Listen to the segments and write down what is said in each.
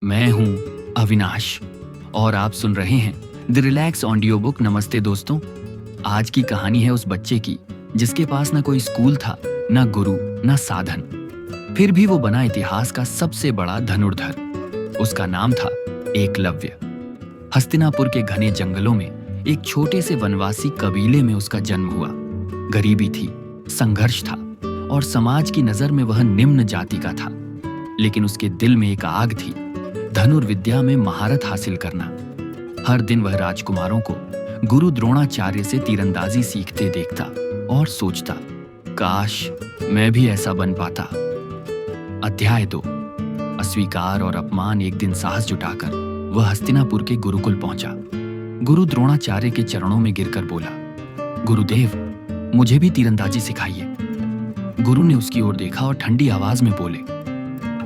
मैं हूं अविनाश और आप सुन रहे हैं द रिलैक्स ऑडियो बुक। नमस्ते दोस्तों, आज की कहानी है उस बच्चे की जिसके पास ना कोई स्कूल था, ना गुरु, ना साधन, फिर भी वो बना इतिहास का सबसे बड़ा धनुर्धर। उसका नाम था एकलव्य। हस्तिनापुर के घने जंगलों में एक छोटे से वनवासी कबीले में उसका जन्म हुआ। गरीबी थी, संघर्ष था और समाज की नजर में वह निम्न जाति का था, लेकिन उसके दिल में एक आग थी, धनुर्विद्या में महारत हासिल करना। हर दिन वह राजकुमारों को गुरु द्रोणाचार्य से तीरंदाजी सीखते देखता और सोचता, काश मैं भी ऐसा बन पाता। अध्याय 2। अस्वीकार और अपमान। एक दिन साहस जुटाकर वह हस्तिनापुर के गुरुकुल पहुंचा। गुरु द्रोणाचार्य के चरणों में गिरकर बोला, गुरुदेव, मुझे भी तीरंदाजी सिखाइए। गुरु ने उसकी ओर देखा और ठंडी आवाज में बोले,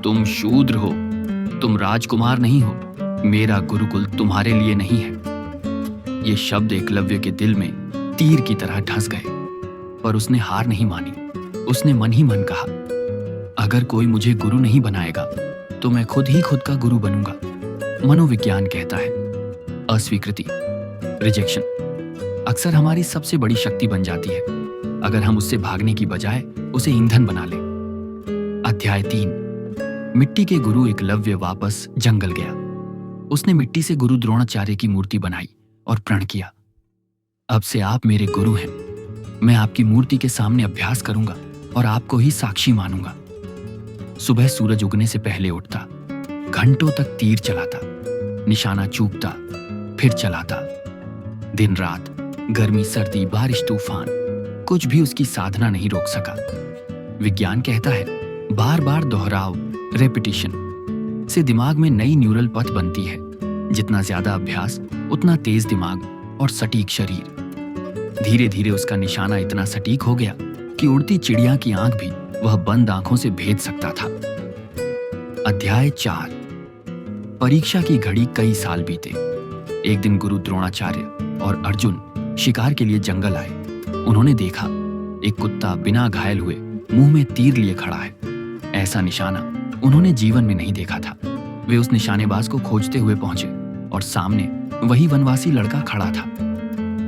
तुम शूद्र हो, तुम राजकुमार नहीं हो, मेरा गुरुकुल तुम्हारे लिए नहीं है। ये शब्द एकलव्य के दिल में तीर की तरह धंस गए, पर उसने हार नहीं मानी। उसने मन ही मन कहा, अगर कोई मुझे गुरु नहीं बनाएगा तो मैं खुद ही खुद का गुरु बनूंगा। मनोविज्ञान कहता है, अस्वीकृति, रिजेक्शन अक्सर हमारी सबसे बड़ी शक्ति बन जाती है, अगर हम उससे भागने की बजाय उसे ईंधन बना लें। अध्याय 3। मिट्टी के गुरु एकलव्य वापस जंगल गया। उसने मिट्टी से गुरु द्रोणाचार्य की मूर्ति बनाई और प्रण किया, अब से आप मेरे गुरु हैं। मैं आपकी मूर्ति के सामने अभ्यास करूंगा और आपको ही साक्षी मानूंगा। सुबह सूरज उगने से पहले उठता, घंटों तक तीर चलाता, निशाना चूकता, फिर चलाता। दिन रात, गर्मी सर्दी, बारिश तूफान, कुछ भी उसकी साधना नहीं रोक सका। विज्ञान कहता है, बार बार दोहराव, रेपिटेशन से दिमाग में नई न्यूरल पथ बनती है। जितना ज्यादा अभ्यास, उतना तेज दिमाग और सटीक शरीर। धीरे धीरे उसका निशाना इतना सटीक हो गया कि उड़ती चिड़िया की आंख भी वह बंद आंखों से भेद सकता था। अध्याय 4। परीक्षा की घड़ी कई साल बीते। एक दिन गुरु द्रोणाचार्य और अर्जुन शिकार के लिए जंगल आए। उन्होंने देखा, एक कुत्ता बिना घायल हुए मुंह में तीर लिए खड़ा है। ऐसा निशाना उन्होंने जीवन में नहीं देखा था। वे उस निशानेबाज को खोजते हुए पहुंचे और सामने वही वनवासी लड़का खड़ा था।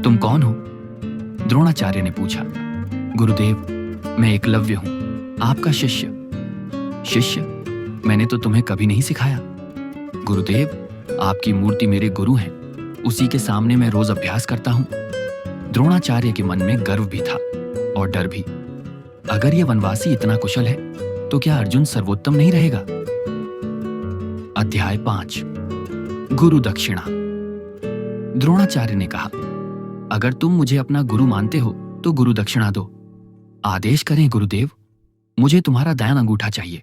तुम कौन हो? द्रोणाचार्य ने पूछा। गुरुदेव, मैं एकलव्य हूं, आपका शिष्य। शिष्य? मैंने तो तुम्हें कभी नहीं सिखाया। गुरुदेव, आपकी मूर्ति मेरे गुरु हैं, उसी के सामने मैं रोज अभ्यास करता हूं। द्रोणाचार्य के मन में गर्व भी था और डर भी। अगर यह वनवासी इतना कुशल है तो क्या अर्जुन सर्वोत्तम नहीं रहेगा? अध्याय 5। गुरु दक्षिणा। द्रोणाचार्य ने कहा, अगर तुम मुझे अपना गुरु मानते हो तो गुरु दक्षिणा दो। आदेश करें गुरुदेव, मुझे तुम्हारा दायां अंगूठा चाहिए।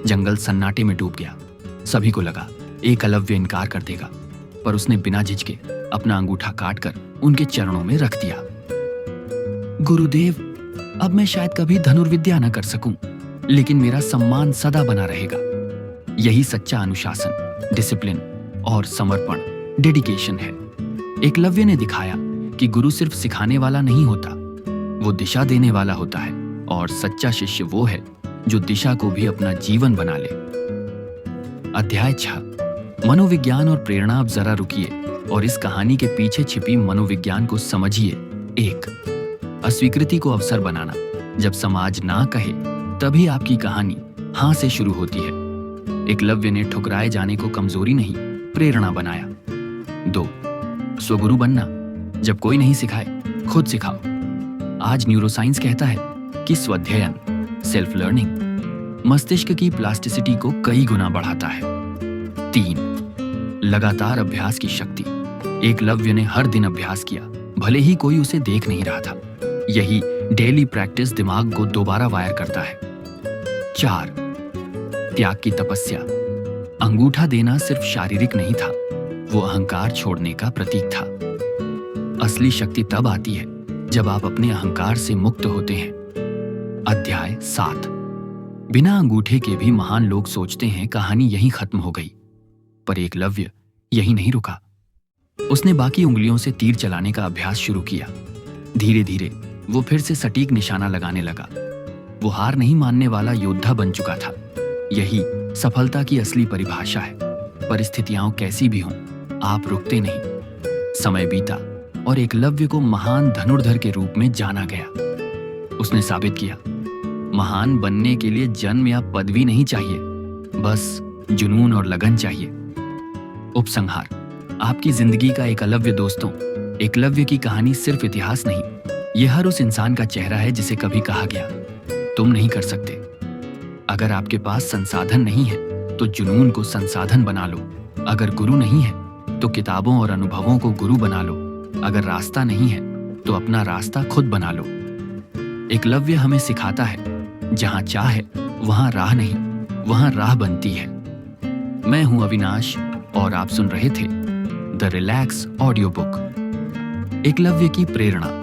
जंगल सन्नाटे में डूब गया। सभी को लगा एकलव्य इनकार कर देगा, पर उसने बिना झिझके अपना अंगूठा काटकर उनके चरणों में रख दिया। गुरुदेव, अब मैं शायद कभी धनुर्विद्या न कर सकूं, लेकिन मेरा सम्मान सदा बना रहेगा। यही सच्चा अनुशासन, डिसिप्लिन और समर्पण, डेडिकेशन है। एकलव्य ने दिखाया कि गुरु सिर्फ सिखाने वाला नहीं होता, वो दिशा देने वाला होता है, और सच्चा शिष्य वो है जो दिशा को भी अपना जीवन बना ले। अध्याय 6। मनोविज्ञान और प्रेरणा। अब जरा रुकिए और इस कहानी के पीछे छिपी मनोविज्ञान को समझिए। 1। अस्वीकृति को अवसर बनाना। जब समाज ना कहे तभी आपकी कहानी हां से शुरू होती है। एकलव्य ने ठुकराए जाने को कमजोरी नहीं, प्रेरणा बनाया। 2। स्वगुरु बनना। जब कोई नहीं सिखाए, खुद सिखाओ। आज न्यूरोसाइंस कहता है कि स्वाध्ययन, सेल्फ लर्निंग, मस्तिष्क की प्लास्टिसिटी को कई गुना बढ़ाता है। 3। लगातार अभ्यास की शक्ति। एकलव्य ने हर दिन अभ्यास किया, भले ही कोई उसे देख नहीं रहा था। यही डेली प्रैक्टिस दिमाग को दोबारा वायर करता है। 4। त्याग की तपस्या। अंगूठा देना सिर्फ शारीरिक नहीं था, वो अहंकार छोड़ने का प्रतीक था। असली शक्ति तब आती है जब आप अपने अहंकार से मुक्त होते हैं। अध्याय 7। बिना अंगूठे के भी महान लोग सोचते हैं कहानी यहीं खत्म हो गई, पर एकलव्य यहीं नहीं रुका। उसने बाकी उंगलियों से तीर चलाने का अभ्यास शुरू किया। धीरे धीरे वो फिर से सटीक निशाना लगाने लगा। वो हार नहीं मानने वाला योद्धा बन चुका था। यही सफलता की असली परिभाषा है। परिस्थितियां कैसी भी हों, आप रुकते नहीं। समय बीता और एकलव्य को महान धनुर्धर के रूप में जाना गया। उसने साबित किया, महान बनने के लिए जन्म या पदवी नहीं चाहिए, बस जुनून और लगन चाहिए। उपसंहार, आपकी जिंदगी का एकलव्य दोस्तों, एकलव्य की कहानी सिर्फ इतिहास नहीं, यह हर उस इंसान का चेहरा है जिसे कभी कहा गया, तुम नहीं कर सकते। अगर आपके पास संसाधन नहीं है तो जुनून को संसाधन बना लो। अगर गुरु नहीं है तो किताबों और अनुभवों को गुरु बना लो। अगर रास्ता नहीं है तो अपना रास्ता खुद बना लो। एकलव्य हमें सिखाता है, जहां चाह है वहां राह नहीं, वहां राह बनती है। मैं हूं अविनाश और आप सुन रहे थे the relax audio book, Eklavya की प्रेरणा।